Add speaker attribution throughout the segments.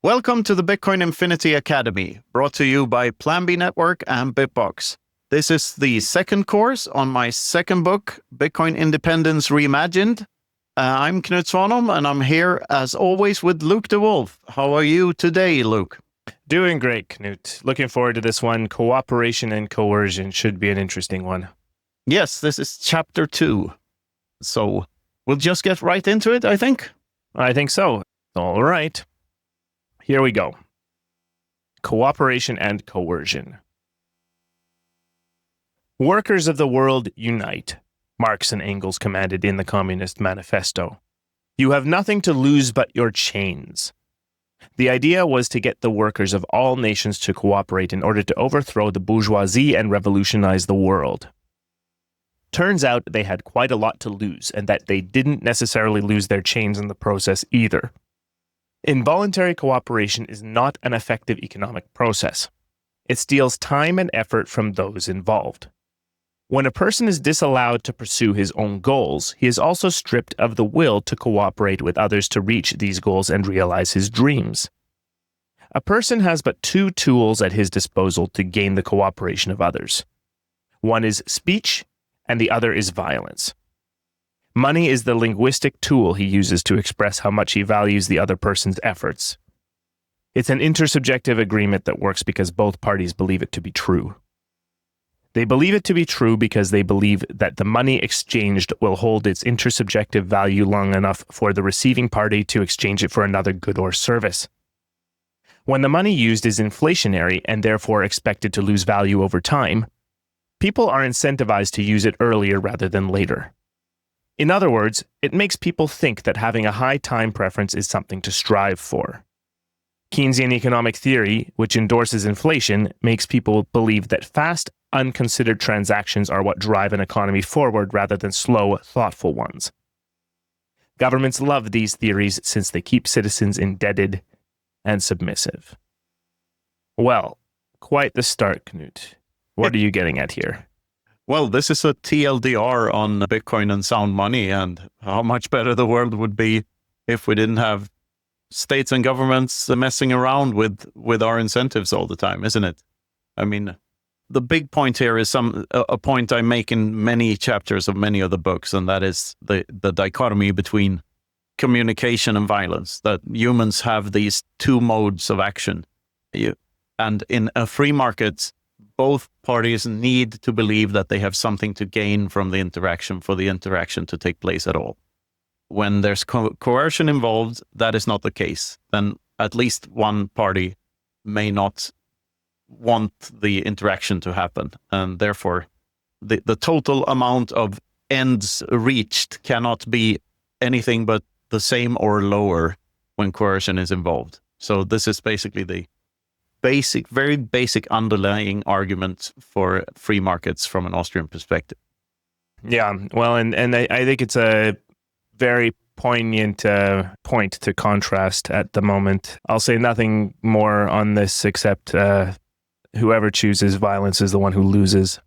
Speaker 1: Welcome to the Bitcoin Infinity Academy, brought to you by Plan B Network and Bitbox. This is the second course on my second book, Bitcoin Independence Reimagined. I'm Knut and I'm here, as always, with Luke the Wolf. How are you today, Luke?
Speaker 2: Doing great, Knut. Looking forward to this one. Cooperation and coercion should be an interesting one.
Speaker 1: Yes, this is chapter 2. So we'll just get right into it, I think.
Speaker 2: I think so. All right. Here we go. Cooperation and coercion. Workers of the world, unite, Marx and Engels commanded in the Communist Manifesto. You have nothing to lose but your chains. The idea was to get the workers of all nations to cooperate in order to overthrow the bourgeoisie and revolutionize the world. Turns out they had quite a lot to lose, and that they didn't necessarily lose their chains in the process either. Involuntary cooperation is not an effective economic process. It steals time and effort from those involved. When a person is disallowed to pursue his own goals, he is also stripped of the will to cooperate with others to reach these goals and realize his dreams. A person has but two tools at his disposal to gain the cooperation of others. One is speech, and the other is violence. Money is the linguistic tool he uses to express how much he values the other person's efforts. It's an intersubjective agreement that works because both parties believe it to be true. They believe it to be true because they believe that the money exchanged will hold its intersubjective value long enough for the receiving party to exchange it for another good or service. When the money used is inflationary and therefore expected to lose value over time, people are incentivized to use it earlier rather than later. In other words, it makes people think that having a high time preference is something to strive for. Keynesian economic theory, which endorses inflation, makes people believe that fast, unconsidered transactions are what drive an economy forward rather than slow, thoughtful ones. Governments love these theories since they keep citizens indebted and submissive. Well, quite the start, Knut. What are you getting at here?
Speaker 1: Well, this is a TLDR on Bitcoin and sound money and how much better the world would be if we didn't have states and governments messing around with our incentives all the time, isn't it? I mean, the big point here is a point I make in many chapters of many of the books, and that is the dichotomy between communication and violence, that humans have these two modes of action. And in a free market, both parties need to believe that they have something to gain from the interaction for the interaction to take place at all. When there's coercion involved, that is not the case. Then at least one party may not want the interaction to happen. And therefore, the total amount of ends reached cannot be anything but the same or lower when coercion is involved. So this is basically the very basic underlying argument for free markets from an Austrian perspective.
Speaker 2: Yeah, well, and I think it's a very poignant point to contrast at the moment. I'll say nothing more on this except whoever chooses violence is the one who loses.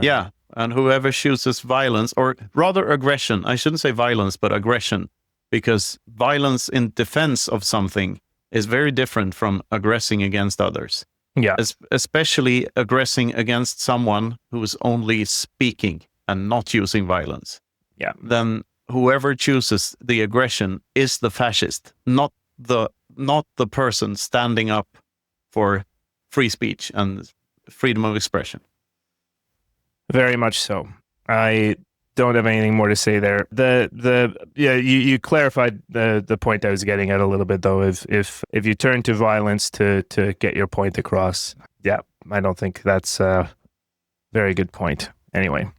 Speaker 1: Yeah, and whoever chooses violence, or rather aggression, I shouldn't say violence, but aggression, because violence in defense of something is very different from aggressing against others.
Speaker 2: Yeah.
Speaker 1: Especially aggressing against someone who's only speaking and not using violence.
Speaker 2: Yeah.
Speaker 1: Then whoever chooses the aggression is the fascist, not the person standing up for free speech and freedom of expression.
Speaker 2: Very much so. I don't have anything more to say there. You clarified the point I was getting at a little bit, though. If you turn to violence to get your point across, yeah, I don't think that's a very good point. Anyway,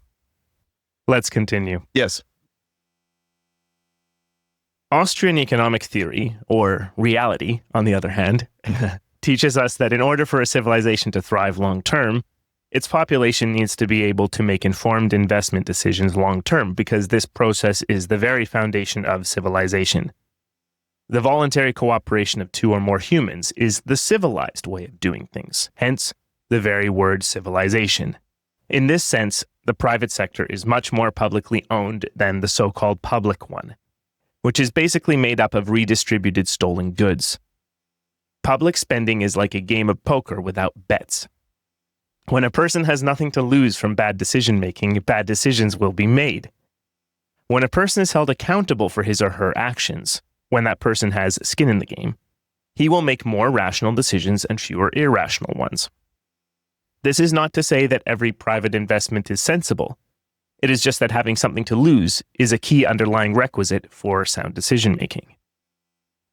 Speaker 2: let's continue.
Speaker 1: Yes.
Speaker 2: Austrian economic theory, or reality, on the other hand, teaches us that in order for a civilization to thrive long term, its population needs to be able to make informed investment decisions long-term because this process is the very foundation of civilization. The voluntary cooperation of two or more humans is the civilized way of doing things, hence the very word civilization. In this sense, the private sector is much more publicly owned than the so-called public one, which is basically made up of redistributed stolen goods. Public spending is like a game of poker without bets. When a person has nothing to lose from bad decision-making, bad decisions will be made. When a person is held accountable for his or her actions, when that person has skin in the game, he will make more rational decisions and fewer irrational ones. This is not to say that every private investment is sensible. It is just that having something to lose is a key underlying requisite for sound decision-making.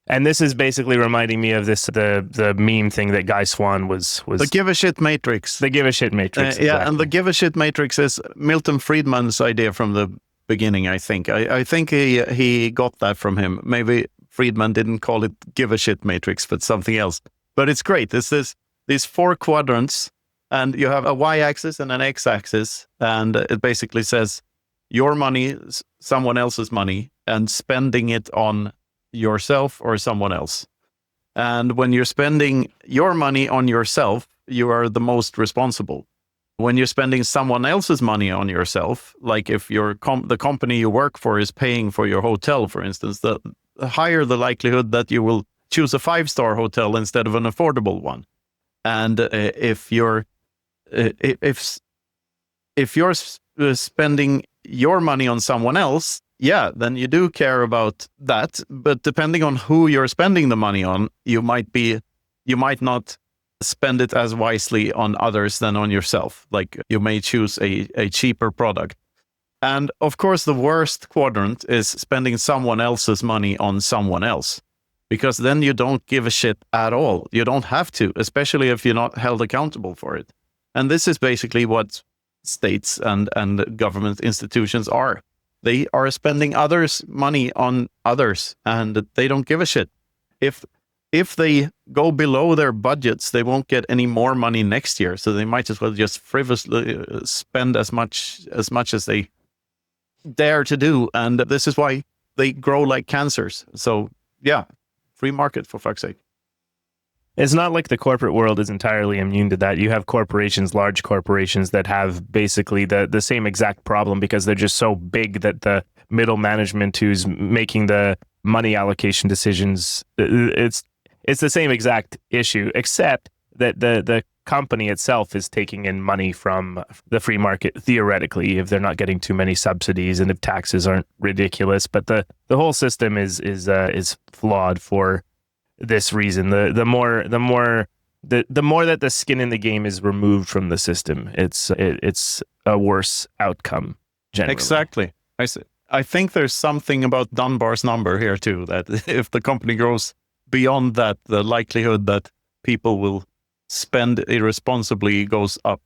Speaker 2: And this is basically reminding me of the meme thing that Guy Swan was
Speaker 1: the give a shit matrix.
Speaker 2: The give a shit matrix. Exactly.
Speaker 1: Yeah, and the give a shit matrix is Milton Friedman's idea from the beginning, I think. I think he got that from him. Maybe Friedman didn't call it give a shit matrix, but something else. But it's great. This is these 4 quadrants, and you have a y-axis and an x-axis, and it basically says your money is someone else's money and spending it on yourself or someone else. And when you're spending your money on yourself, you are the most responsible. When you're spending someone else's money on yourself, like if the company you work for is paying for your hotel, for instance, the higher the likelihood that you will choose a 5-star hotel instead of an affordable one. And if you're spending your money on someone else, yeah, then you do care about that. But depending on who you're spending the money on, you might not spend it as wisely on others than on yourself. Like you may choose a cheaper product. And of course, the worst quadrant is spending someone else's money on someone else, because then you don't give a shit at all. You don't have to, especially if you're not held accountable for it. And this is basically what states and government institutions are. They are spending others' money on others, and they don't give a shit. If they go below their budgets, they won't get any more money next year. So they might as well just frivolously spend as much as they dare to do. And this is why they grow like cancers. So yeah, free market, for fuck's sake.
Speaker 2: It's not like the corporate world is entirely immune to that. You have corporations, large corporations, that have basically the same exact problem because they're just so big that the middle management who's making the money allocation decisions, it's the same exact issue, except that the company itself is taking in money from the free market, theoretically, if they're not getting too many subsidies and if taxes aren't ridiculous. But the whole system is flawed for this reason. The more that the skin in the game is removed from the system, it's a worse outcome generally.
Speaker 1: Exactly. I think there's something about Dunbar's number here too, that if the company grows beyond that, the likelihood that people will spend irresponsibly goes up.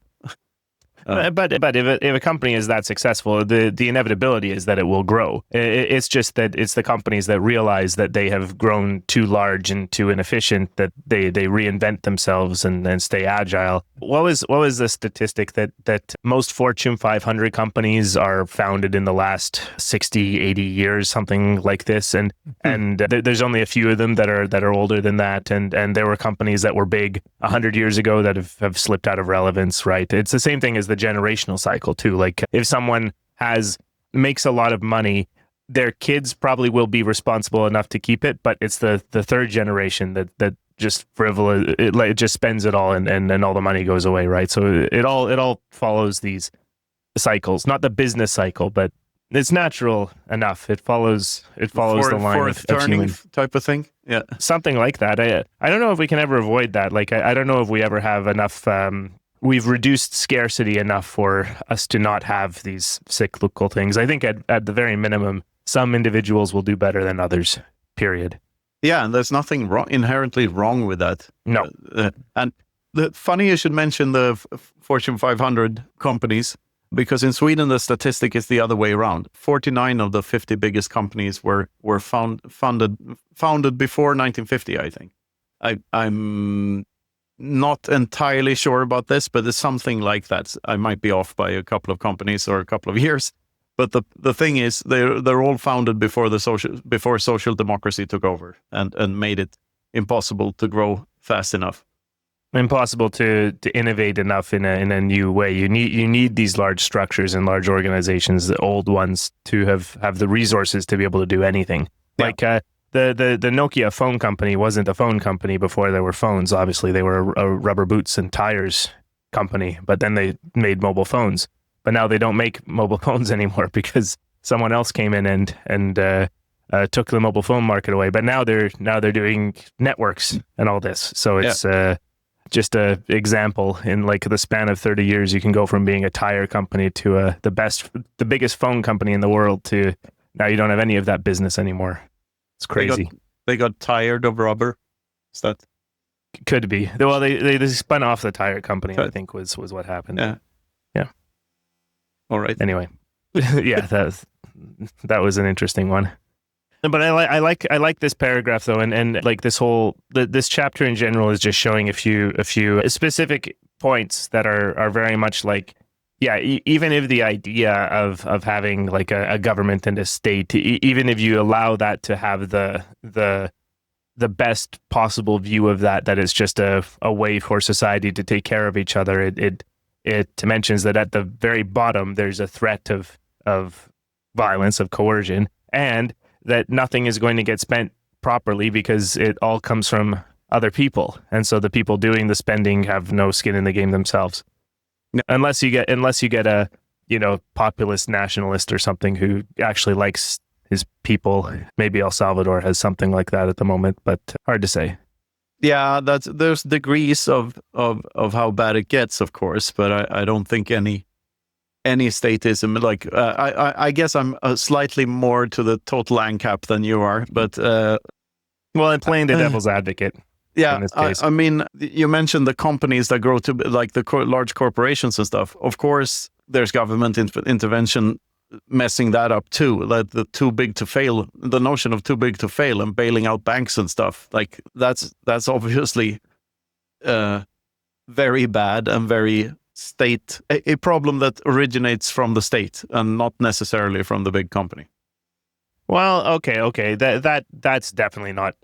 Speaker 2: But if a company is that successful, the inevitability is that it will grow. It's just that it's the companies that realize that they have grown too large and too inefficient that they reinvent themselves and stay agile. What was the statistic that most Fortune 500 companies are founded in the last 60, 80 years, something like this, and there's only a few of them that are older than that, and there were companies that were big 100 years ago that have slipped out of relevance, right? It's the same thing as the generational cycle too. Like if someone makes a lot of money, their kids probably will be responsible enough to keep it, but it's the third generation that just frivolous, it just spends it all and then all the money goes away, right? So it all follows these cycles, not the business cycle, but it's natural enough. It follows the line of human
Speaker 1: type of thing. Yeah,
Speaker 2: something like that. I don't know if we can ever avoid that. Like I don't know if we ever have enough. We've reduced scarcity enough for us to not have these cyclical things. I think at the very minimum, some individuals will do better than others, period.
Speaker 1: Yeah, and there's nothing inherently wrong with that.
Speaker 2: No.
Speaker 1: And funny you should mention the Fortune 500 companies, because in Sweden, the statistic is the other way around. 49 of the 50 biggest companies were founded before 1950, I think. I'm not entirely sure about this, but it's something like that. I might be off by a couple of companies or a couple of years. But the thing is, they're all founded before social democracy took over and made it impossible to grow fast enough.
Speaker 2: Impossible to innovate enough in a new way. You need these large structures and large organizations, the old ones, to have the resources to be able to do anything.
Speaker 1: Yeah.
Speaker 2: Like the Nokia phone company wasn't a phone company before there were phones. Obviously, they were a rubber boots and tires company, but then they made mobile phones. But now they don't make mobile phones anymore because someone else came in and took the mobile phone market away. But now they're doing networks and all this. So it's just a example. In like the span of 30 years, you can go from being a tire company to the biggest phone company in the world to now you don't have any of that business anymore. It's crazy.
Speaker 1: They got tired of rubber. Is that
Speaker 2: could be? Well, they spun off the tire company. I think was what happened.
Speaker 1: Yeah. All right.
Speaker 2: Anyway, yeah, that was an interesting one. But I like this paragraph though, and like this chapter in general is just showing a few specific points that are very much like, yeah, even if the idea of having like a government and a state, even if you allow that to have the best possible view of that it's just a way for society to take care of each other, it mentions that at the very bottom there's a threat of violence, of coercion, and that nothing is going to get spent properly because it all comes from other people, and so the people doing the spending have no skin in the game themselves. No. Unless you get a populist nationalist or something who actually likes his people. Maybe El Salvador has something like that at the moment, but hard to say.
Speaker 1: Yeah, there's degrees of how bad it gets, of course, but I don't think any statism, like I guess I'm slightly more to the total ANCAP than you are, but
Speaker 2: well, I'm playing the devil's advocate.
Speaker 1: Yeah,
Speaker 2: in this case.
Speaker 1: I mean, you mentioned the companies that grow to like the large corporations and stuff. Of course, there's government intervention messing that up too. Like the too big to fail, the notion of too big to fail and bailing out banks and stuff. Like that's obviously very bad and very a problem that originates from the state and not necessarily from the big company.
Speaker 2: Well, okay. That's definitely not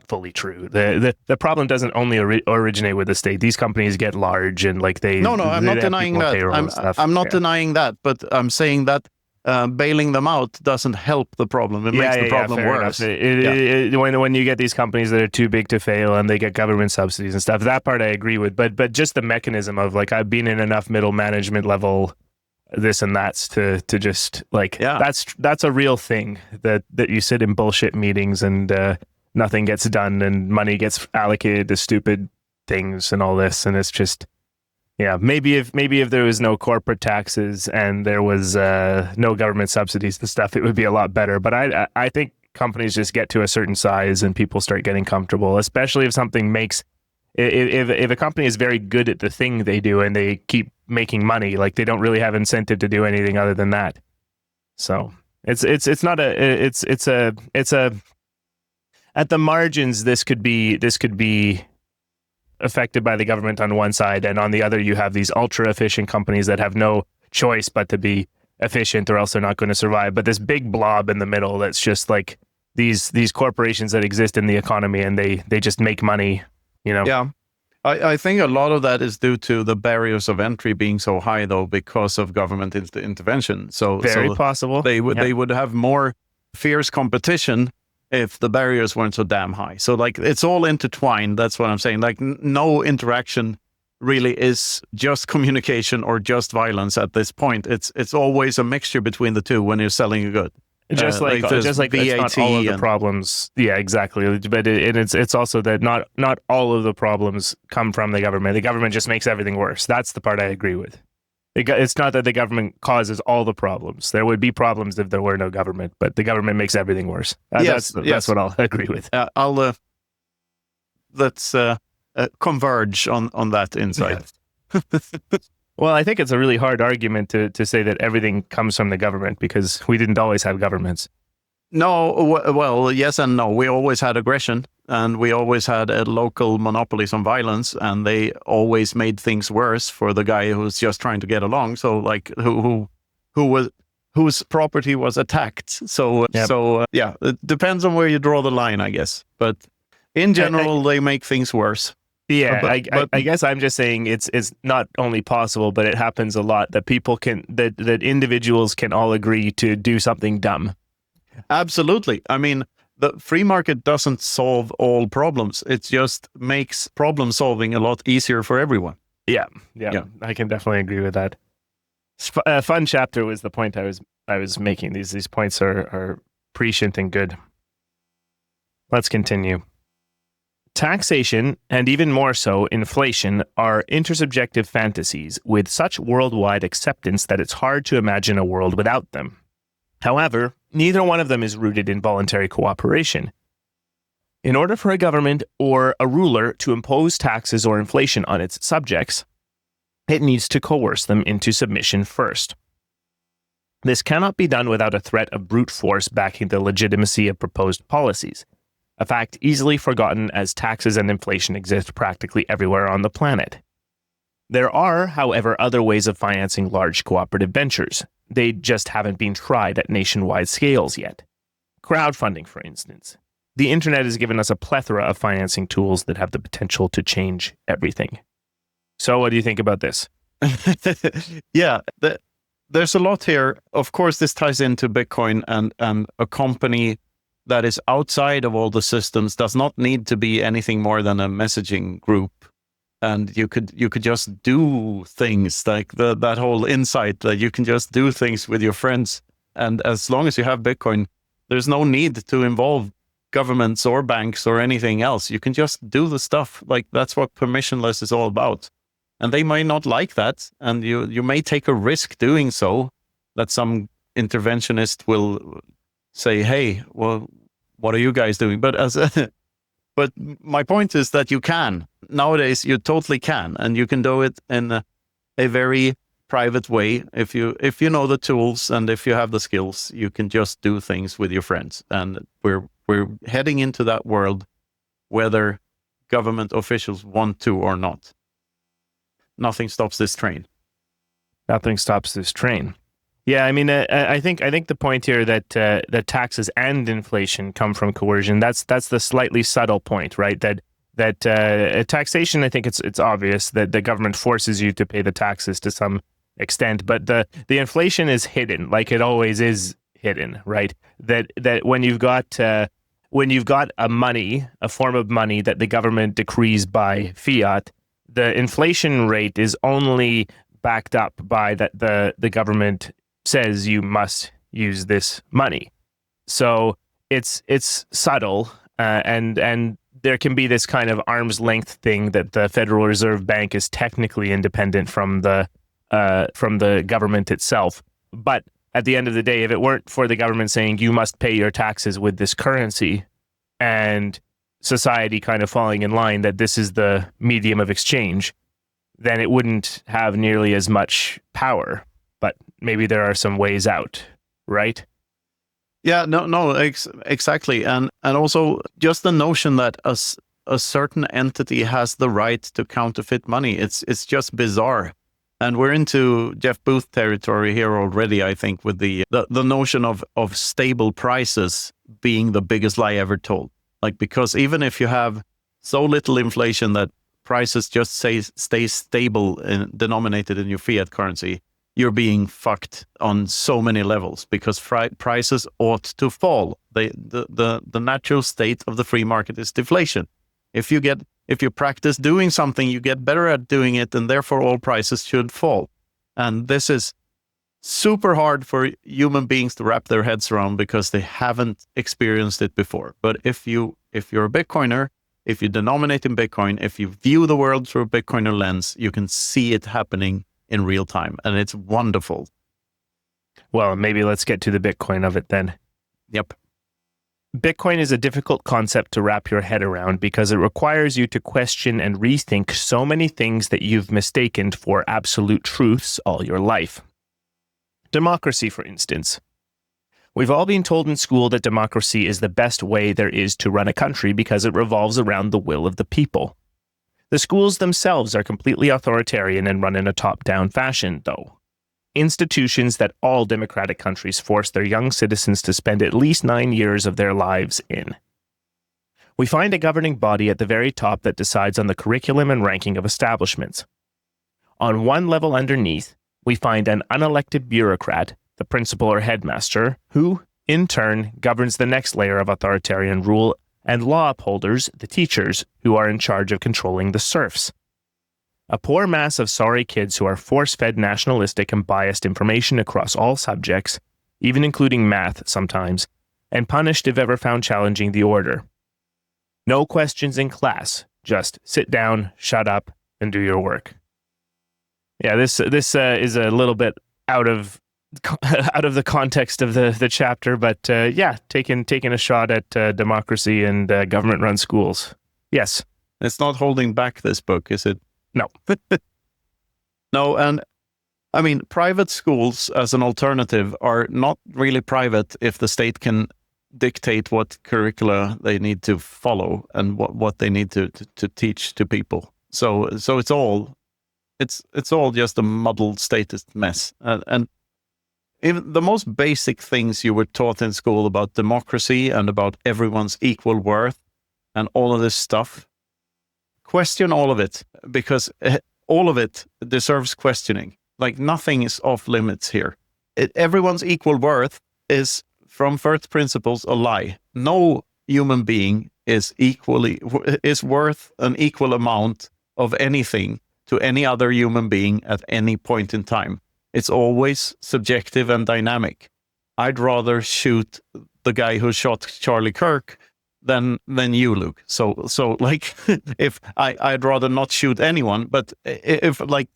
Speaker 2: fully true. The problem doesn't only originate with the state. These companies get large and like they. No,
Speaker 1: I'm not denying that. I'm not denying that, but I'm saying that bailing them out doesn't help the problem. It makes the problem worse.
Speaker 2: When you get these companies that are too big to fail and they get government subsidies and stuff, that part I agree with. But just the mechanism of like I've been in enough middle management level this and that's to just like that's a real thing that you sit in bullshit meetings and nothing gets done and money gets allocated to stupid things and all this, and it's just maybe if there was no corporate taxes and there was no government subsidies and stuff, it would be a lot better. But I think companies just get to a certain size and people start getting comfortable, especially if something makes if a company is very good at the thing they do and they keep making money, like they don't really have incentive to do anything other than that. So it's a at the margins, this could be affected by the government on one side, and on the other you have these ultra efficient companies that have no choice but to be efficient or else they're not going to survive. But this big blob in the middle that's just like these corporations that exist in the economy and they just make money.
Speaker 1: Yeah, I think a lot of that is due to the barriers of entry being so high, though, because of government intervention. So
Speaker 2: very possible
Speaker 1: they would have more fierce competition if the barriers weren't so damn high. So like it's all intertwined. That's what I'm saying. Like no interaction really is just communication or just violence at this point. It's always a mixture between the two when you're selling a good.
Speaker 2: Just like
Speaker 1: VAT
Speaker 2: it's not all of the problems. Yeah, exactly. But it's also that not all of the problems come from the government. The government just makes everything worse. That's the part I agree with. It's not that the government causes all the problems. There would be problems if there were no government, but the government makes everything worse. That's what I'll agree with.
Speaker 1: Let's converge on that insight.
Speaker 2: Yeah. Well, I think it's a really hard argument to say that everything comes from the government because we didn't always have governments.
Speaker 1: No, well, yes and no. We always had aggression and we always had local monopolies on violence, and they always made things worse for the guy who's just trying to get along. So like whose property was attacked. So it depends on where you draw the line, I guess. But in general, they make things worse.
Speaker 2: Yeah, I guess I'm just saying it's not only possible, but it happens a lot that people that individuals can all agree to do something dumb.
Speaker 1: Absolutely. I mean, the free market doesn't solve all problems. It just makes problem solving a lot easier for everyone.
Speaker 2: Yeah, I can definitely agree with that. A fun chapter was the point I was making. These points are prescient and good. Let's continue. Taxation, and even more so, inflation, are intersubjective fantasies with such worldwide acceptance that it's hard to imagine a world without them. However, neither one of them is rooted in voluntary cooperation. In order for a government or a ruler to impose taxes or inflation on its subjects, it needs to coerce them into submission first. This cannot be done without a threat of brute force backing the legitimacy of proposed policies, a fact easily forgotten as taxes and inflation exist practically everywhere on the planet. There are, however, other ways of financing large cooperative ventures. They just haven't been tried at nationwide scales yet. Crowdfunding, for instance. The internet has given us a plethora of financing tools that have the potential to change everything. So what do you think about this?
Speaker 1: Yeah, there's a lot here. Of course, this ties into Bitcoin, and a company that is outside of all the systems does not need to be anything more than a messaging group. And you could just do things like that whole insight that you can just do things with your friends. And as long as you have Bitcoin, there's no need to involve governments or banks or anything else. You can just do the stuff. Like, that's what permissionless is all about. And they might not like that. And you may take a risk doing so, that some interventionist will say, hey, well, what are you guys doing? But but my point is that you can. Nowadays, you totally can, and you can do it in a very private way. If you know the tools and if you have the skills, you can just do things with your friends. And we're heading into that world, whether government officials want to or not. Nothing stops this train.
Speaker 2: Nothing stops this train. Yeah, I mean, I think the point here that taxes and inflation come from coercion. That's the slightly subtle point, right? That taxation, I think it's obvious that the government forces you to pay the taxes to some extent, but the inflation is hidden, like it always is hidden, right? That when you've got a form of money that the government decrees by fiat, the inflation rate is only backed up by that the government says you must use this money. So it's subtle, and there can be this kind of arm's length thing that the Federal Reserve Bank is technically independent from the government itself. But at the end of the day, if it weren't for the government saying you must pay your taxes with this currency, and society kind of falling in line that this is the medium of exchange, then it wouldn't have nearly as much power. But maybe there are some ways out, right?
Speaker 1: Yeah, no, exactly. And also just the notion that a certain entity has the right to counterfeit money, it's just bizarre. And we're into Jeff Booth territory here already, I think, with the notion of stable prices being the biggest lie ever told. Like, because even if you have so little inflation that prices just stay stable and denominated in your fiat currency, you're being fucked on so many levels, because prices ought to fall. The natural state of the free market is deflation. If you practice doing something, you get better at doing it, and therefore all prices should fall. And this is super hard for human beings to wrap their heads around because they haven't experienced it before. But if you're a Bitcoiner, if you denominate in Bitcoin, if you view the world through a Bitcoiner lens, you can see it happening in real time, and it's wonderful.
Speaker 2: Well, maybe let's get to the Bitcoin of it then.
Speaker 1: Yep.
Speaker 2: Bitcoin is a difficult concept to wrap your head around because it requires you to question and rethink so many things that you've mistaken for absolute truths all your life. Democracy, for instance. We've all been told in school that democracy is the best way there is to run a country because it revolves around the will of the people. The schools themselves are completely authoritarian and run in a top-down fashion, though. Institutions that all democratic countries force their young citizens to spend at least 9 years of their lives in. We find a governing body at the very top that decides on the curriculum and ranking of establishments. On one level underneath, we find an unelected bureaucrat, the principal or headmaster, who, in turn, governs the next layer of authoritarian rule and law upholders, the teachers, who are in charge of controlling the serfs. A poor mass of sorry kids who are force-fed nationalistic and biased information across all subjects, even including math sometimes, and punished if ever found challenging the order. No questions in class, just sit down, shut up, and do your work. Yeah, this is a little bit out of the context of the chapter, but taking a shot at democracy and government-run schools. Yes.
Speaker 1: It's not holding back this book, is it?
Speaker 2: No.
Speaker 1: No, and I mean, private schools as an alternative are not really private if the state can dictate what curricula they need to follow and what they need to teach to people. So it's all just a muddled statist mess. And even the most basic things you were taught in school about democracy and about everyone's equal worth and all of this stuff, question all of it, because all of it deserves questioning. Like, nothing is off limits here. Everyone's equal worth is, from first principles, a lie. No human being is worth an equal amount of anything to any other human being at any point in time. It's always subjective and dynamic. I'd rather shoot the guy who shot Charlie Kirk than you, Luke. So like, if I'd rather not shoot anyone, but if like,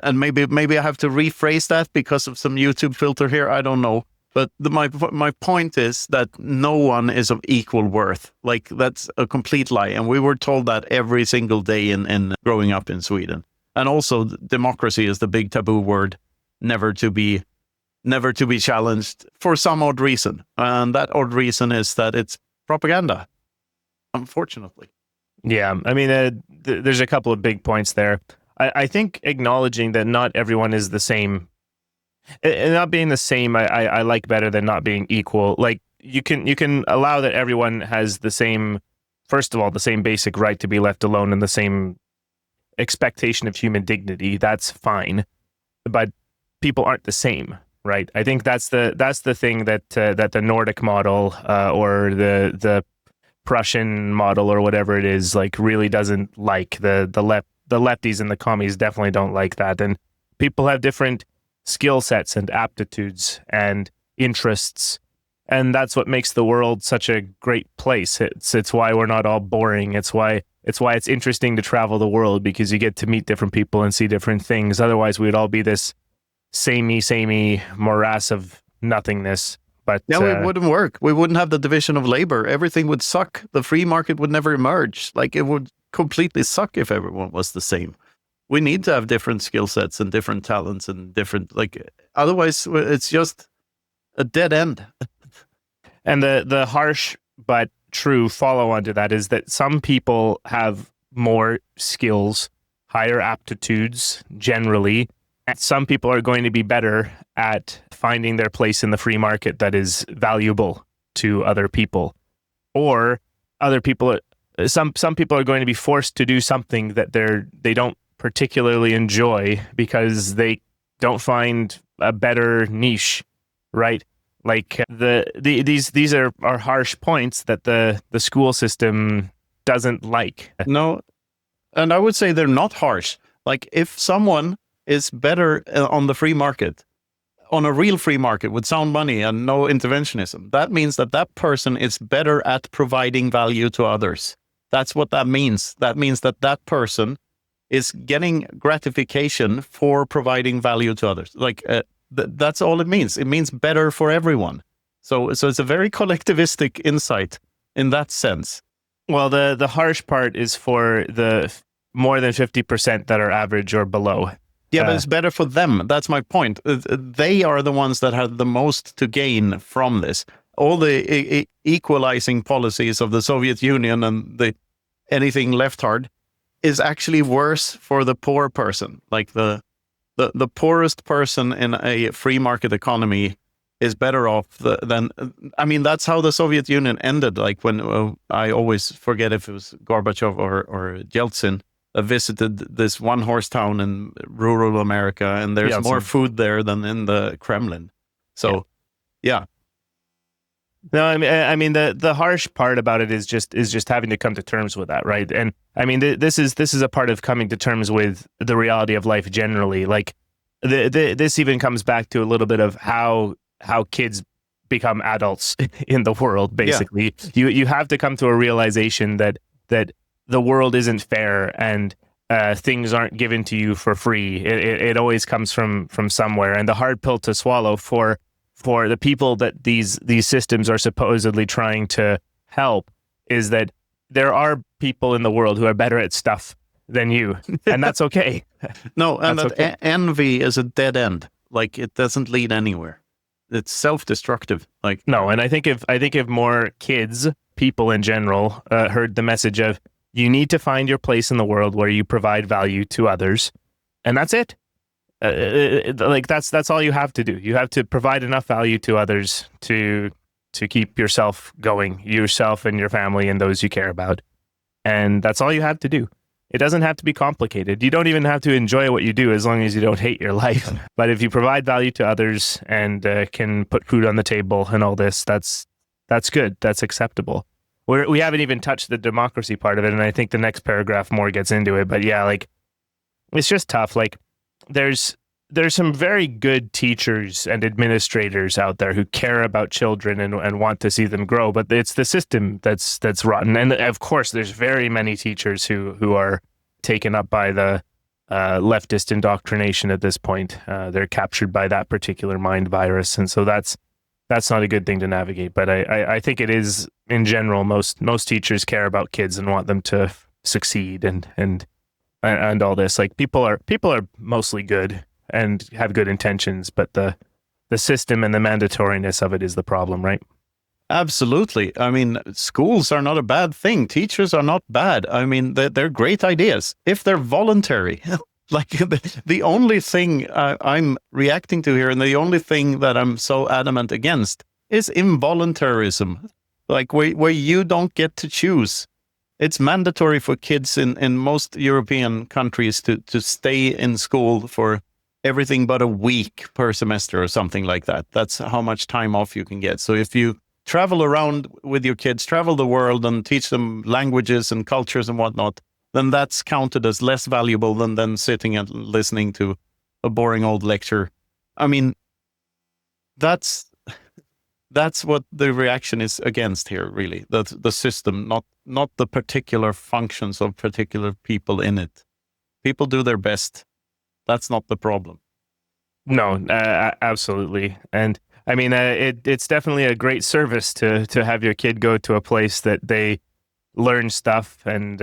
Speaker 1: and maybe I have to rephrase that because of some YouTube filter here. I don't know. But my point is that no one is of equal worth. Like, that's a complete lie. And we were told that every single day in growing up in Sweden. And also, democracy is the big taboo word, never to be challenged for some odd reason. And that odd reason is that it's propaganda, unfortunately.
Speaker 2: Yeah, I mean, there's a couple of big points there. I think acknowledging that not everyone is the same, and not being the same, I like better than not being equal. Like, you can allow that everyone has the same, first of all, the same basic right to be left alone and the same expectation of human dignity. That's fine, but people aren't the same, right? I think that's the thing that the Nordic model or the Prussian model or whatever it is, like, really doesn't like. The lefties and the commies definitely don't like that. And people have different skill sets and aptitudes and interests, and that's what makes the world such a great place. It's why we're not all boring. It's why it's interesting to travel the world, because you get to meet different people and see different things. Otherwise, we'd all be this samey morass of nothingness. But
Speaker 1: yeah, it wouldn't work. We wouldn't have the division of labor. Everything would suck. The free market would never emerge. Like, it would completely suck if everyone was the same. We need to have different skill sets and different talents and different, like, otherwise it's just a dead end.
Speaker 2: And the harsh but true follow-on to that is that some people have more skills, higher aptitudes generally, and some people are going to be better at finding their place in the free market that is valuable to other people. Or other people, some people are going to be forced to do something that they don't particularly enjoy because they don't find a better niche, right? Like, these are harsh points that the school system doesn't like.
Speaker 1: No, and I would say they're not harsh. Like, if someone is better on the free market, on a real free market with sound money and no interventionism, that means that person is better at providing value to others. That's what that means. That means that person is getting gratification for providing value to others. Like, that's all it means. It means better for everyone. So it's a very collectivistic insight in that sense.
Speaker 2: Well, the harsh part is for the more than 50% that are average or below.
Speaker 1: Yeah, but it's better for them. That's my point. They are the ones that have the most to gain from this. All the equalizing policies of the Soviet Union and anything left hard is actually worse for the poor person. Like, the poorest person in a free market economy is better off than. I mean, that's how the Soviet Union ended. Like, when I always forget if it was Gorbachev or Yeltsin visited this one-horse town in rural America, and there's more food there than in the Kremlin. So, yeah.
Speaker 2: No, I mean the harsh part about it is just having to come to terms with that, right? And I mean this is a part of coming to terms with the reality of life generally. Like this even comes back to a little bit of how kids become adults in the world. Basically, you have to come to a realization that the world isn't fair and things aren't given to you for free. It always comes from somewhere, and the hard pill to swallow for the people that these systems are supposedly trying to help is that there are people in the world who are better at stuff than you, and that's okay.
Speaker 1: No, and
Speaker 2: That's
Speaker 1: that
Speaker 2: okay.
Speaker 1: envy is a dead end. Like, it doesn't lead anywhere. It's self-destructive. Like,
Speaker 2: No, and I think if more kids, people in general, heard the message of you need to find your place in the world where you provide value to others, and that's it. Like that's all you have to do. You have to provide enough value to others to keep yourself going, yourself and your family and those you care about, and that's all you have to do. It doesn't have to be complicated. You don't even have to enjoy what you do as long as you don't hate your life. But if you provide value to others and can put food on the table and all this, that's good. That's acceptable. We haven't even touched the democracy part of it, and I think the next paragraph more gets into it. But yeah, like it's just tough. Like there's some very good teachers and administrators out there who care about children and want to see them grow, but it's the system that's rotten. And of course, there's very many teachers who are taken up by the leftist indoctrination at this point. They're captured by that particular mind virus, and so that's not a good thing to navigate. But I think it is in general. Most teachers care about kids and want them to succeed and all this. Like people are mostly good and have good intentions, but the system and the mandatoriness of it is the problem, right?
Speaker 1: absolutely. I mean, schools are not a bad thing. Teachers are not bad. I mean, they're great ideas if they're voluntary. Like the only thing I'm reacting to here, and the only thing that I'm so adamant against, is involuntarism. Like where you don't get to choose. It's mandatory for kids in most European countries to stay in school for everything but a week per semester or something like that. That's how much time off you can get. So if you travel around with your kids, travel the world and teach them languages and cultures and whatnot, then that's counted as less valuable than sitting and listening to a boring old lecture. I mean, that's what the reaction is against here, really. The system, not the particular functions of particular people in it. People do their best. That's not the problem.
Speaker 2: No, absolutely. And I mean, it's definitely a great service to have your kid go to a place that they learn stuff. And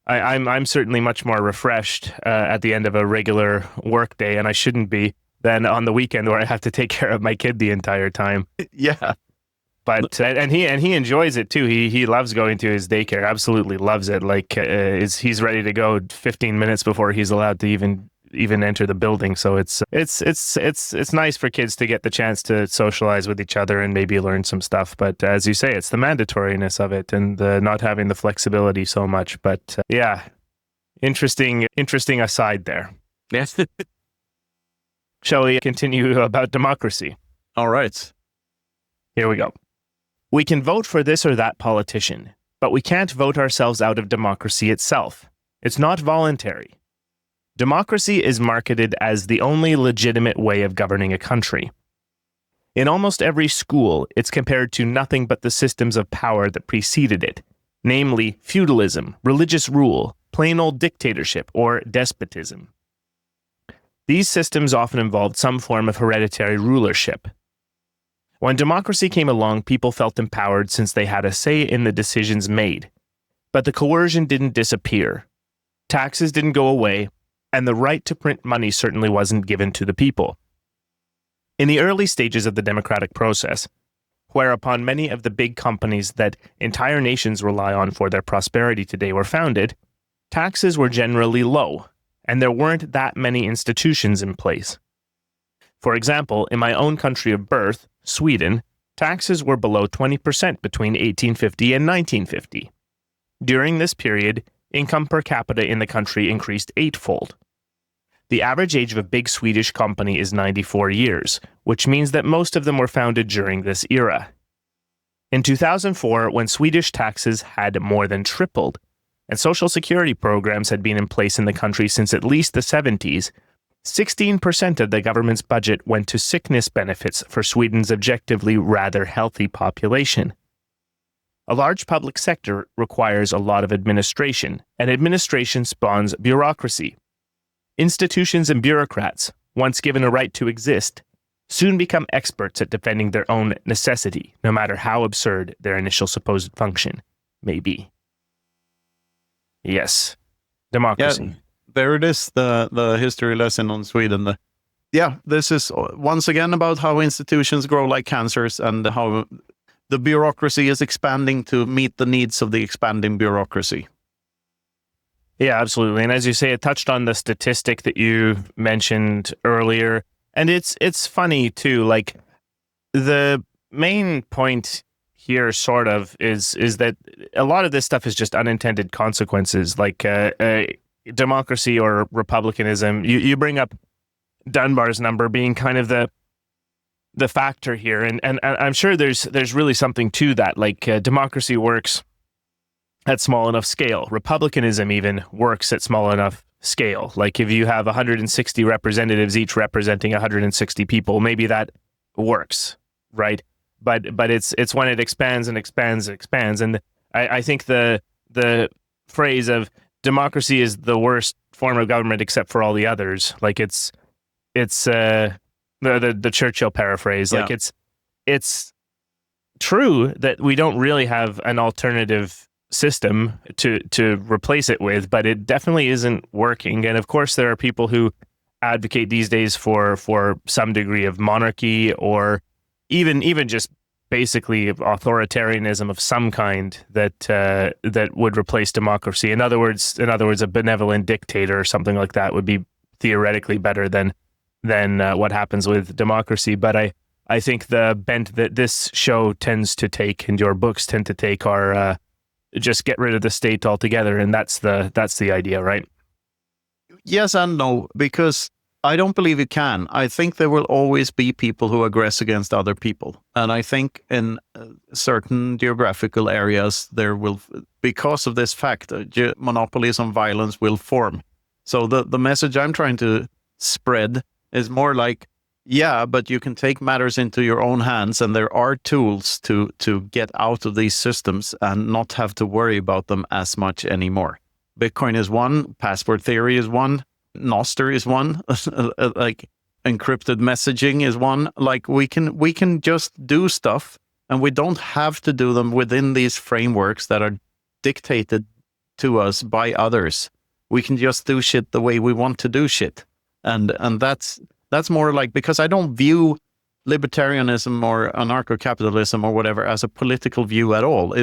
Speaker 2: I'm certainly much more refreshed at the end of a regular work day, and I shouldn't be, than on the weekend where I have to take care of my kid the entire time.
Speaker 1: Yeah.
Speaker 2: But and he enjoys it too. He loves going to his daycare. Absolutely loves it. Like he's ready to go 15 minutes before he's allowed to even enter the building. So it's nice for kids to get the chance to socialize with each other and maybe learn some stuff. But as you say, it's the mandatoriness of it and not having the flexibility so much. But yeah, interesting aside there.
Speaker 1: Yes.
Speaker 2: Shall we continue about democracy?
Speaker 1: All right.
Speaker 2: Here we go. We can vote for this or that politician, but we can't vote ourselves out of democracy itself. It's not voluntary. Democracy is marketed as the only legitimate way of governing a country. In almost every school, it's compared to nothing but the systems of power that preceded it, namely feudalism, religious rule, plain old dictatorship, or despotism. These systems often involved some form of hereditary rulership. When democracy came along, people felt empowered since they had a say in the decisions made. But the coercion didn't disappear. Taxes didn't go away, and the right to print money certainly wasn't given to the people. In the early stages of the democratic process, whereupon many of the big companies that entire nations rely on for their prosperity today were founded, taxes were generally low, and there weren't that many institutions in place. For example, in my own country of birth, Sweden, taxes were below 20% between 1850 and 1950. During this period, income per capita in the country increased eightfold. The average age of a big Swedish company is 94 years, which means that most of them were founded during this era. In 2004, when Swedish taxes had more than tripled, and social security programs had been in place in the country since at least the 70s, 16% of the government's budget went to sickness benefits for Sweden's objectively rather healthy population. A large public sector requires a lot of administration, and administration spawns bureaucracy. Institutions and bureaucrats, once given a right to exist, soon become experts at defending their own necessity, no matter how absurd their initial supposed function may be. Yes, democracy.
Speaker 1: Yeah, there it is, the history lesson on Sweden. This is once again about how institutions grow like cancers and how the bureaucracy is expanding to meet the needs of the expanding bureaucracy.
Speaker 2: Yeah, absolutely. And as you say, it touched on the statistic that you mentioned earlier. And it's funny too, like the main point here sort of is that a lot of this stuff is just unintended consequences, like democracy or republicanism. You bring up Dunbar's number being kind of the factor here, and I'm sure there's really something to that. Like democracy works at small enough scale. Republicanism even works at small enough scale. Like if you have 160 representatives, each representing 160 people, maybe that works, right? But it's when it expands and expands and expands. And I think the phrase of democracy is the worst form of government except for all the others. Like it's the Churchill paraphrase.
Speaker 1: Yeah.
Speaker 2: Like it's true that we don't really have an alternative system to replace it with, but it definitely isn't working. And of course, there are people who advocate these days for some degree of monarchy or even just basically authoritarianism of some kind that would replace democracy. In other words, a benevolent dictator or something like that would be theoretically better than what happens with democracy. But I think the bent that this show tends to take and your books tend to take are just get rid of the state altogether, and that's the idea, right?
Speaker 1: Yes and no, because I don't believe you can. I think there will always be people who aggress against other people. And I think in certain geographical areas, there will, because of this fact, monopolies on violence will form. So the message I'm trying to spread is more like, yeah, but you can take matters into your own hands, and there are tools to get out of these systems and not have to worry about them as much anymore. Bitcoin is one, passport theory is one, Noster is one, like encrypted messaging is one. Like we can just do stuff, and we don't have to do them within these frameworks that are dictated to us by others. We can just do shit the way we want to do shit, and that's more like, because I don't view libertarianism or anarcho-capitalism or whatever as a political view at all.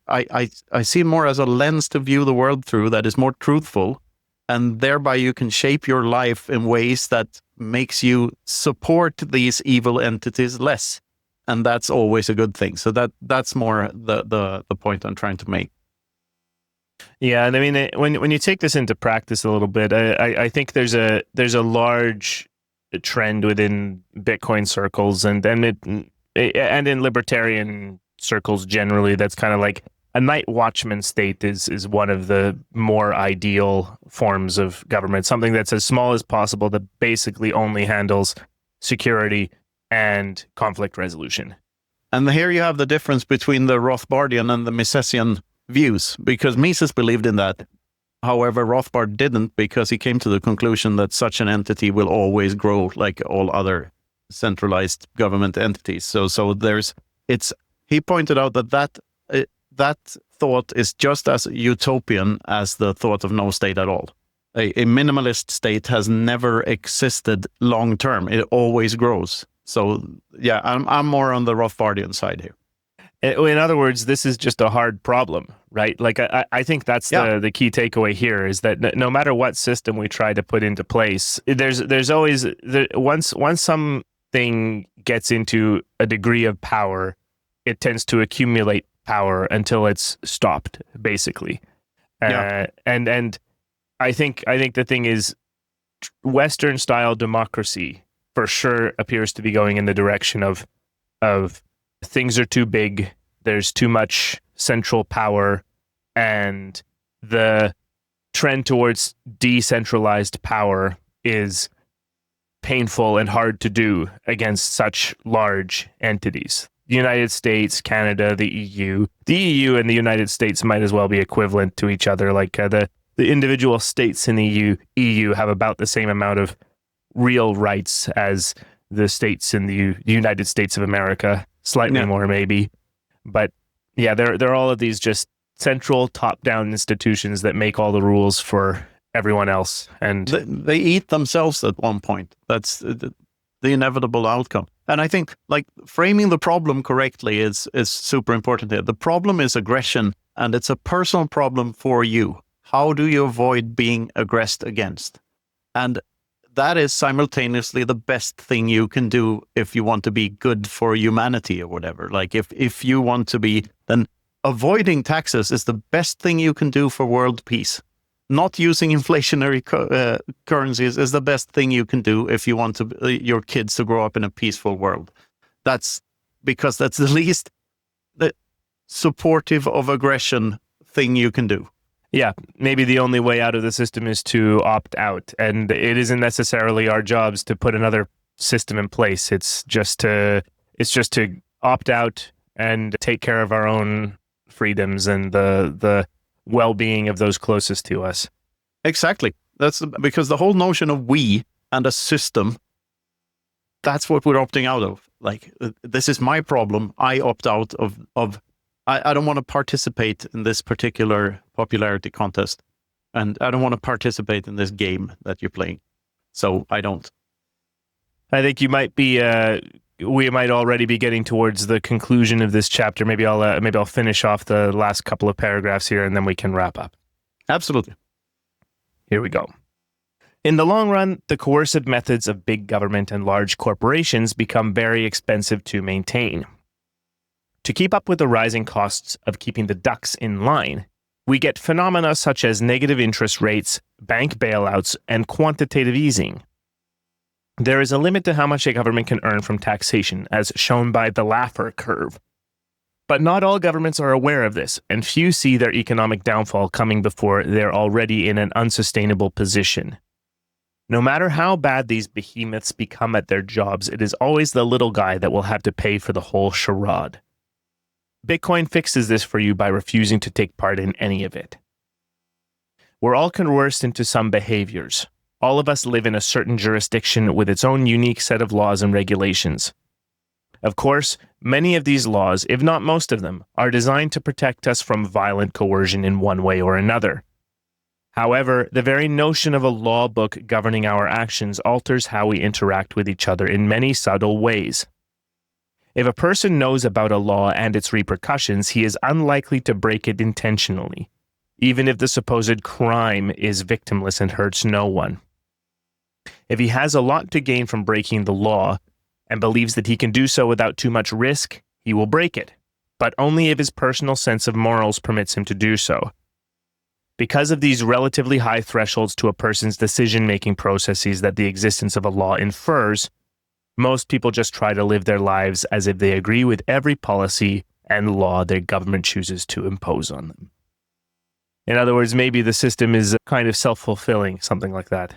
Speaker 1: I see it more as a lens to view the world through that is more truthful, and thereby you can shape your life in ways that makes you support these evil entities less, and that's always a good thing. So that's more the point I'm trying to make.
Speaker 2: Yeah, and I mean, when you take this into practice a little bit, I think there's a large trend within Bitcoin circles and in libertarian circles generally, that's kind of like a night watchman state is one of the more ideal forms of government, something that's as small as possible that basically only handles security and conflict resolution.
Speaker 1: And here you have the difference between the Rothbardian and the Misesian views, because Mises believed in that. However, Rothbard didn't, because he came to the conclusion that such an entity will always grow like all other centralized government entities. So he pointed out that thought is just as utopian as the thought of no state at all. A minimalist state has never existed long term. It always grows. So yeah, I'm more on the Rothbardian side here.
Speaker 2: In other words, this is just a hard problem, right? Like I think that's the key takeaway here, is that no matter what system we try to put into place, there's always once something gets into a degree of power, it tends to accumulate power until it's stopped, basically. And I think the thing is, Western style democracy for sure appears to be going in the direction of things are too big, there's too much central power, and the trend towards decentralized power is painful and hard to do against such large entities. The United States, Canada, the EU. The EU and the United States might as well be equivalent to each other. Like the individual states in the EU have about the same amount of real rights as the states in the United States of America. Slightly more, maybe. But yeah, they're all of these just central top-down institutions that make all the rules for everyone else. And
Speaker 1: they eat themselves at one point. That's the inevitable outcome. And I think like framing the problem correctly is super important here. The problem is aggression, and it's a personal problem for you. How do you avoid being aggressed against? And that is simultaneously the best thing you can do if you want to be good for humanity or whatever. Like if you want to be, then avoiding taxes is the best thing you can do for world peace. Not using inflationary currencies is the best thing you can do if you want your kids to grow up in a peaceful world. That's because that's the least supportive of aggression thing you can do.
Speaker 2: Yeah, maybe the only way out of the system is to opt out, and it isn't necessarily our jobs to put another system in place. It's just to opt out and take care of our own freedoms and the well-being of those closest to us.
Speaker 1: Exactly. That's because the whole notion of we and a system, that's what we're opting out of. Like, this is my problem. I opt out of I don't want to participate in this particular popularity contest, and I don't want to participate in this game that you're playing. So I don't.
Speaker 2: I think you might be we might already be getting towards the conclusion of this chapter. Maybe I'll finish off the last couple of paragraphs here, and then we can wrap up.
Speaker 1: Absolutely.
Speaker 2: Here we go. In the long run, the coercive methods of big government and large corporations become very expensive to maintain. To keep up with the rising costs of keeping the ducks in line, we get phenomena such as negative interest rates, bank bailouts, and quantitative easing. There is a limit to how much a government can earn from taxation, as shown by the Laffer curve. But not all governments are aware of this, and few see their economic downfall coming before they're already in an unsustainable position. No matter how bad these behemoths become at their jobs, it is always the little guy that will have to pay for the whole charade. Bitcoin fixes this for you by refusing to take part in any of it. We're all coerced into some behaviors. All of us live in a certain jurisdiction with its own unique set of laws and regulations. Of course, many of these laws, if not most of them, are designed to protect us from violent coercion in one way or another. However, the very notion of a law book governing our actions alters how we interact with each other in many subtle ways. If a person knows about a law and its repercussions, he is unlikely to break it intentionally, even if the supposed crime is victimless and hurts no one. If he has a lot to gain from breaking the law and believes that he can do so without too much risk, he will break it, but only if his personal sense of morals permits him to do so. Because of these relatively high thresholds to a person's decision-making processes that the existence of a law infers, most people just try to live their lives as if they agree with every policy and law their government chooses to impose on them. In other words, maybe the system is kind of self-fulfilling, something like that.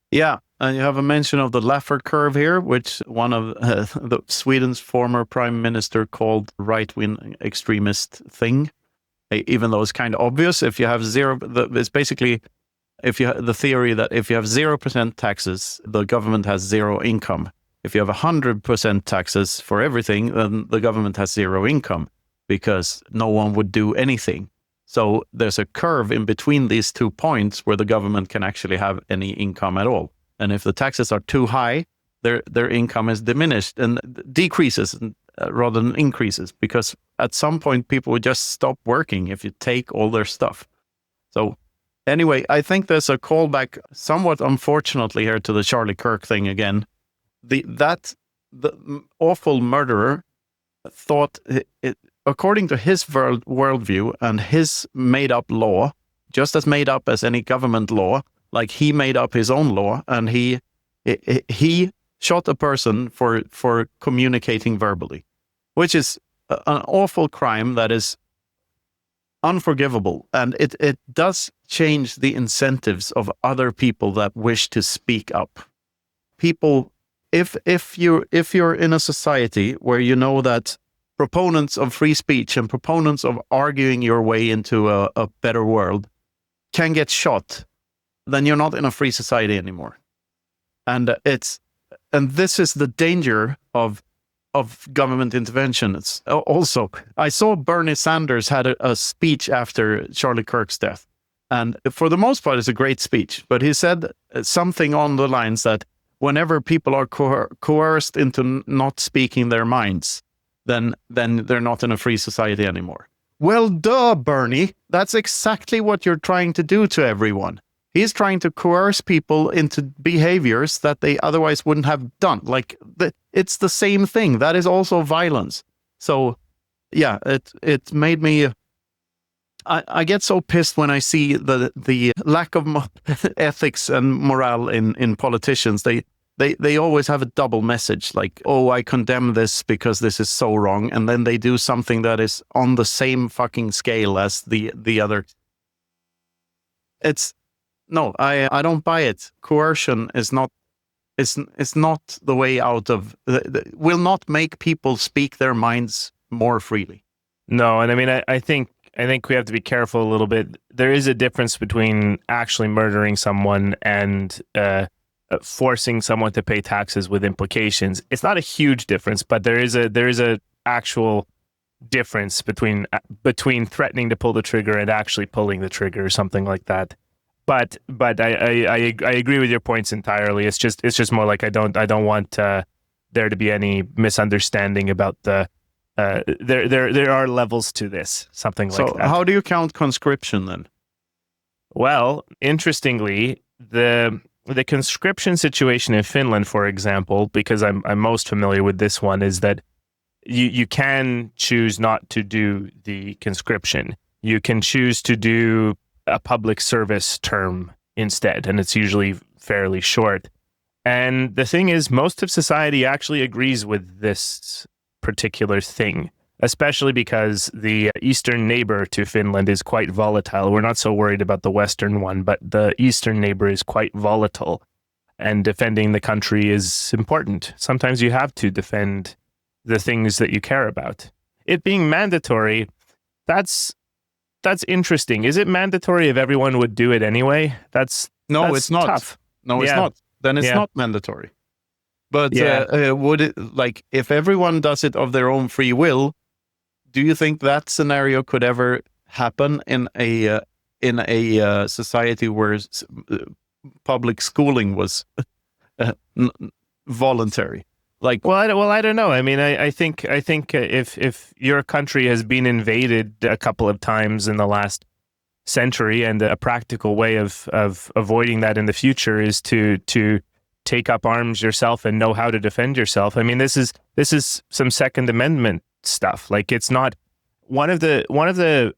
Speaker 1: Yeah, and you have a mention of the Laffer curve here, which one of Sweden's former prime minister called right-wing extremist thing, even though it's kind of obvious. If you have zero, it's basically the theory that if you have 0% taxes, the government has zero income. If you have 100% taxes for everything, then the government has zero income because no one would do anything. So there's a curve in between these 2 points where the government can actually have any income at all. And if the taxes are too high, their income is diminished and decreases rather than increases, because at some point people would just stop working if you take all their stuff. So anyway, I think there's a callback, somewhat unfortunately here, to the Charlie Kirk thing again. The awful murderer thought, according to his worldview and his made-up law, just as made up as any government law, like he made up his own law, and he shot a person for communicating verbally, which is an awful crime that is unforgivable, and it does change the incentives of other people that wish to speak up. People, if you're in a society where you know that proponents of free speech and proponents of arguing your way into a better world can get shot, then you're not in a free society anymore. And this is the danger of government intervention. It's also, I saw Bernie Sanders had a speech after Charlie Kirk's death, and for the most part, it's a great speech. But he said something on the lines that whenever people are coerced into not speaking their minds, then they're not in a free society anymore. Well, duh, Bernie. That's exactly what you're trying to do to everyone. He's trying to coerce people into behaviors that they otherwise wouldn't have done. Like, it's the same thing. That is also violence. So, yeah, it made me... I get so pissed when I see the lack of ethics and morale in politicians. They always have a double message, like, oh, I condemn this because this is so wrong, and then they do something that is on the same fucking scale as the other. No, I don't buy it. Coercion is not the way out of will not make people speak their minds more freely.
Speaker 2: No, and I mean I think we have to be careful a little bit. There is a difference between actually murdering someone and forcing someone to pay taxes with implications. It's not a huge difference, but there is a actual difference between threatening to pull the trigger and actually pulling the trigger or something like that. But I agree with your points entirely. It's just more like I don't want there to be any misunderstanding about the there are levels to this, something like that.
Speaker 1: So how do you count conscription then?
Speaker 2: Well, interestingly, the conscription situation in Finland, for example, because I'm most familiar with this one, is that you can choose not to do the conscription. You can choose to do a public service term instead, and it's usually fairly short. And the thing is, most of society actually agrees with this particular thing, especially because the eastern neighbor to Finland is quite volatile. We're not so worried about the western one, but the eastern neighbor is quite volatile, and defending the country is important. Sometimes you have to defend the things that you care about. It being mandatory, that's interesting. Is it mandatory if everyone would do it anyway? That's
Speaker 1: it's not.
Speaker 2: Tough.
Speaker 1: No, it's not. Then it's not mandatory. But would it, like, if everyone does it of their own free will, do you think that scenario could ever happen in a society where public schooling was voluntary? Like,
Speaker 2: I don't know. I mean, I think if your country has been invaded a couple of times in the last century, and a practical way of avoiding that in the future is to take up arms yourself and know how to defend yourself. I mean, this is some Second Amendment stuff. Like, it's not one of the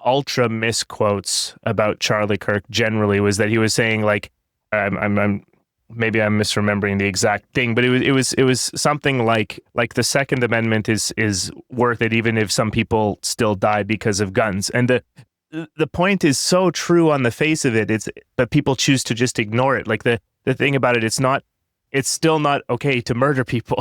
Speaker 2: ultra misquotes about Charlie Kirk generally was that he was saying, like, maybe I'm misremembering the exact thing, but it was something like the Second Amendment is worth it even if some people still die because of guns. And the point is so true on the face of it. But people choose to just ignore it. Like the thing about it, it's still not okay to murder people.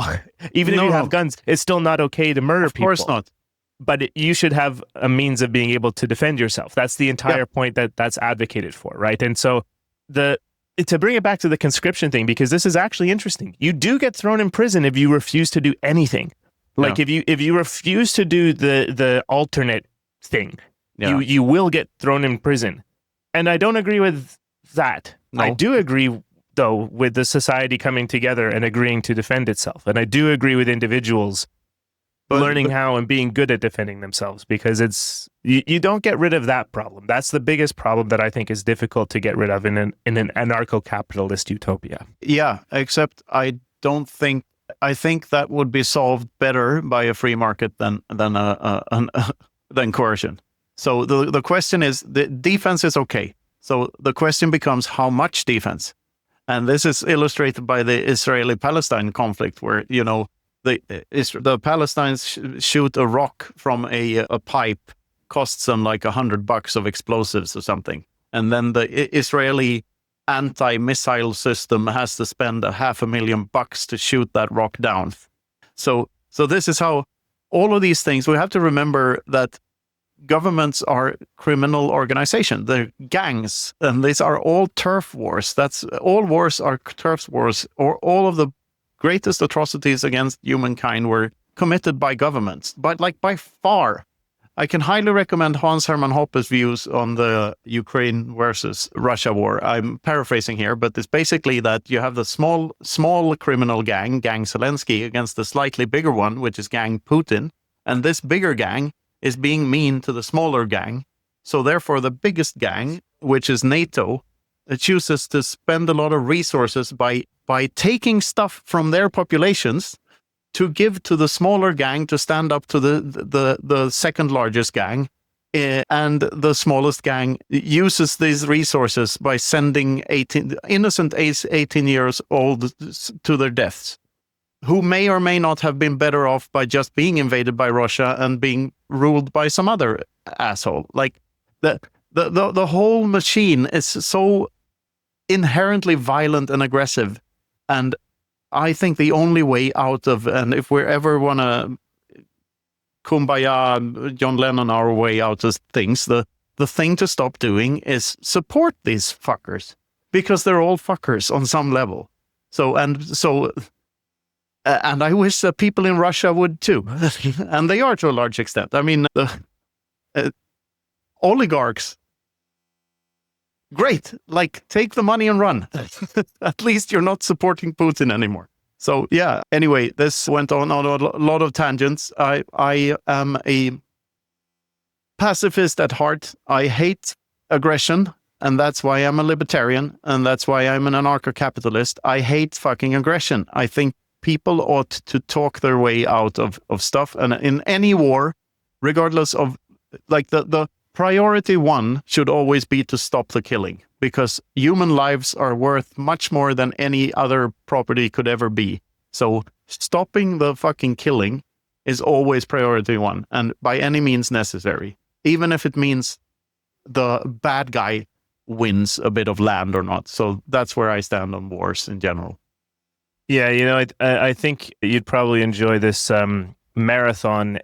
Speaker 2: Even if you have guns, it's still not okay to murder people.
Speaker 1: Of course not.
Speaker 2: But you should have a means of being able to defend yourself. That's the entire point that's advocated for, right? And so to bring it back to the conscription thing, because this is actually interesting. You do get thrown in prison if you refuse to do anything. Like if you refuse to do the alternate thing, you will get thrown in prison. And I don't agree with that. No. I do agree, though, with the society coming together and agreeing to defend itself. And I do agree with individuals learning how and being good at defending themselves, because you don't get rid of that problem. That's the biggest problem that I think is difficult to get rid of in an anarcho-capitalist utopia.
Speaker 1: Yeah, except I think that would be solved better by a free market than coercion. So the question is, the defense is okay. So the question becomes, how much defense? And this is illustrated by the Israeli-Palestine conflict, where, the Palestinians shoot a rock from a pipe, costs them like $100 of explosives or something, and then the Israeli anti-missile system has to spend $500,000 to shoot that rock down. So this is how all of these things. We have to remember that governments are criminal organizations. They're gangs, and these are all turf wars. That's all wars are turf wars, or all of the greatest atrocities against humankind were committed by governments. But like by far, I can highly recommend Hans Hermann Hoppe's views on the Ukraine versus Russia war. I'm paraphrasing here, but it's basically that you have the small criminal gang Zelensky, against the slightly bigger one, which is gang Putin. And this bigger gang is being mean to the smaller gang. So therefore, the biggest gang, which is NATO, it chooses to spend a lot of resources by taking stuff from their populations to give to the smaller gang to stand up to the second largest gang. And the smallest gang uses these resources by sending innocent 18 years old to their deaths, who may or may not have been better off by just being invaded by Russia and being ruled by some other asshole. Like the whole machine is so inherently violent and aggressive. And I think the only way out of, and if we ever want to kumbaya John Lennon our way out of things, the thing to stop doing is support these fuckers, because they're all fuckers on some level. And I wish that people in Russia would too. And they are to a large extent. I mean, the oligarchs, great. Like, take the money and run. At least you're not supporting Putin anymore. So, yeah. Anyway, this went on a lot of tangents. I am a pacifist at heart. I hate aggression. And that's why I'm a libertarian. And that's why I'm an anarcho-capitalist. I hate fucking aggression. I think people ought to talk their way out of stuff. And in any war, regardless of, like, the priority one should always be to stop the killing, because human lives are worth much more than any other property could ever be. So stopping the fucking killing is always priority one, and by any means necessary, even if it means the bad guy wins a bit of land or not. So that's where I stand on wars in general.
Speaker 2: Yeah, you know, I think you'd probably enjoy this marathon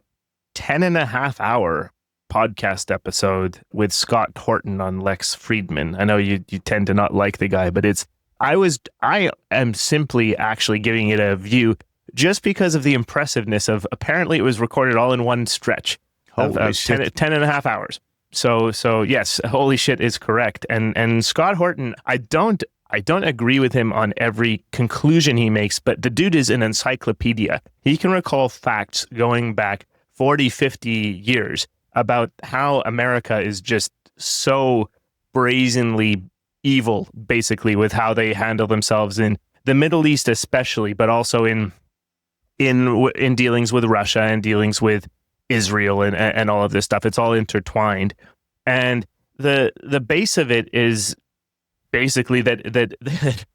Speaker 2: 10.5-hour podcast episode with Scott Horton on Lex Friedman. I know you tend to not like the guy, but I am simply actually giving it a view just because of the impressiveness of, apparently it was recorded all in one stretch of 10.5 hours. So yes, holy shit is correct. And Scott Horton, I don't agree with him on every conclusion he makes, but the dude is an encyclopedia. He can recall facts going back 40, 50 years about how America is just so brazenly evil, basically, with how they handle themselves in the Middle East especially, but also in dealings with Russia and dealings with Israel and all of this stuff. It's all intertwined. And the base of it is basically that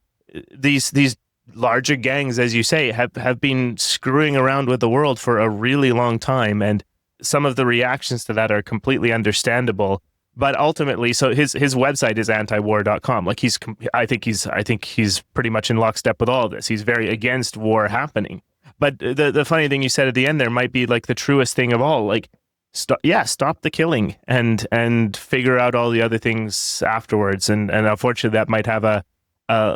Speaker 2: these larger gangs, as you say, have been screwing around with the world for a really long time, and some of the reactions to that are completely understandable. But ultimately, so his website is antiwar.com. Like I think he's pretty much in lockstep with all of this. He's very against war happening. But the funny thing you said at the end there might be like the truest thing of all. Like, stop the killing and figure out all the other things afterwards. And unfortunately, that might have a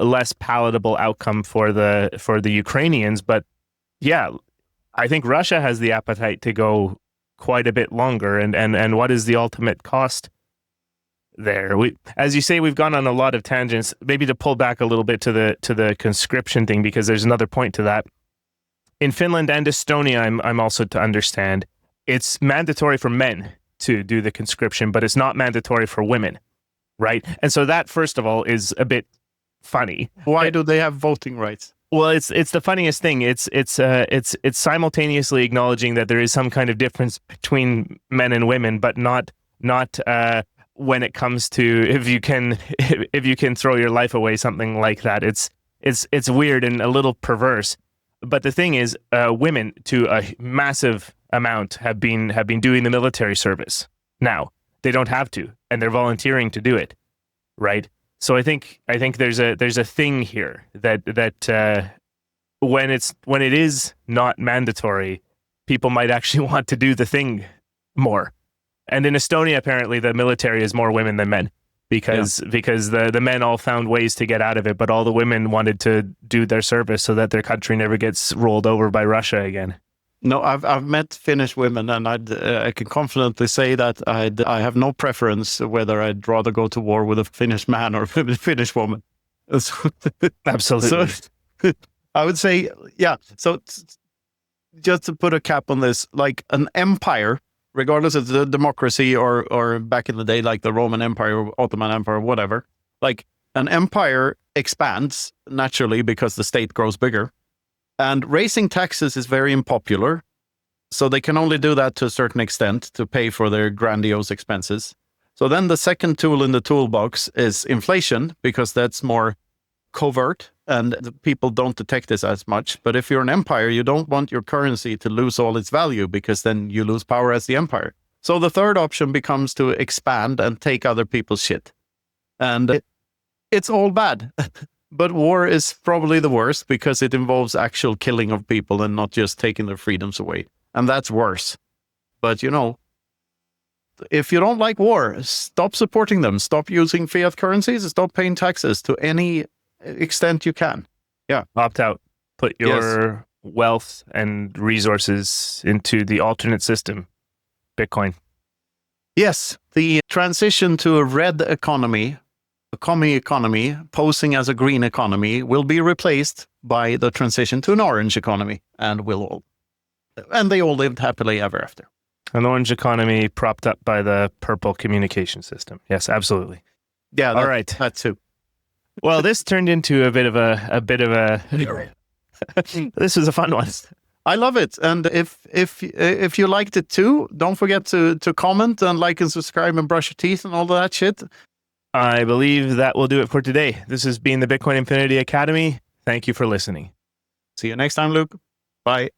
Speaker 2: less palatable outcome for the Ukrainians. But yeah, I think Russia has the appetite to go quite a bit longer. And what is the ultimate cost there? As you say, we've gone on a lot of tangents. Maybe to pull back a little bit to the conscription thing, because there's another point to that. In Finland and Estonia, I'm also to understand, it's mandatory for men to do the conscription, but it's not mandatory for women, right? And so that, first of all, is a bit funny.
Speaker 1: Why do they have voting rights?
Speaker 2: Well, it's the funniest thing. It's simultaneously acknowledging that there is some kind of difference between men and women, but not when it comes to if you can throw your life away, something like that. It's weird and a little perverse. But the thing is, women to a massive amount have been doing the military service. Now they don't have to, and they're volunteering to do it, right? So I think there's a thing here that when it is not mandatory, people might actually want to do the thing more. And in Estonia, apparently, the military is more women than men because the men all found ways to get out of it, but all the women wanted to do their service so that their country never gets rolled over by Russia again.
Speaker 1: No, I've met Finnish women, and I can confidently say that I have no preference whether I'd rather go to war with a Finnish man or a Finnish woman.
Speaker 2: Absolutely.
Speaker 1: So, I would say, yeah. So just to put a cap on this, like an empire, regardless of the democracy or back in the day, like the Roman Empire or Ottoman Empire or whatever, like an empire expands naturally because the state grows bigger. And raising taxes is very unpopular. So they can only do that to a certain extent to pay for their grandiose expenses. So then the second tool in the toolbox is inflation, because that's more covert and the people don't detect this as much. But if you're an empire, you don't want your currency to lose all its value, because then you lose power as the empire. So the third option becomes to expand and take other people's shit. And it's all bad. But war is probably the worst because it involves actual killing of people and not just taking their freedoms away. And that's worse. But, you know, if you don't like war, stop supporting them. Stop using fiat currencies. Stop paying taxes to any extent you can. Yeah.
Speaker 2: Opt out. Put your wealth and resources into the alternate system, Bitcoin.
Speaker 1: Yes. The transition to a red economy, a commie economy posing as a green economy, will be replaced by the transition to an orange economy, and they all lived happily ever after.
Speaker 2: An orange economy propped up by the purple communication system. Yes, absolutely.
Speaker 1: Yeah,
Speaker 2: all right.
Speaker 1: That too.
Speaker 2: Well, this turned into a bit of a this was a fun one.
Speaker 1: I love it. And if you liked it too, don't forget to comment and like and subscribe and brush your teeth and all that shit.
Speaker 2: I believe that will do it for today. This has been the Bitcoin Infinity Academy. Thank you for listening.
Speaker 1: See you next time, Luke. Bye.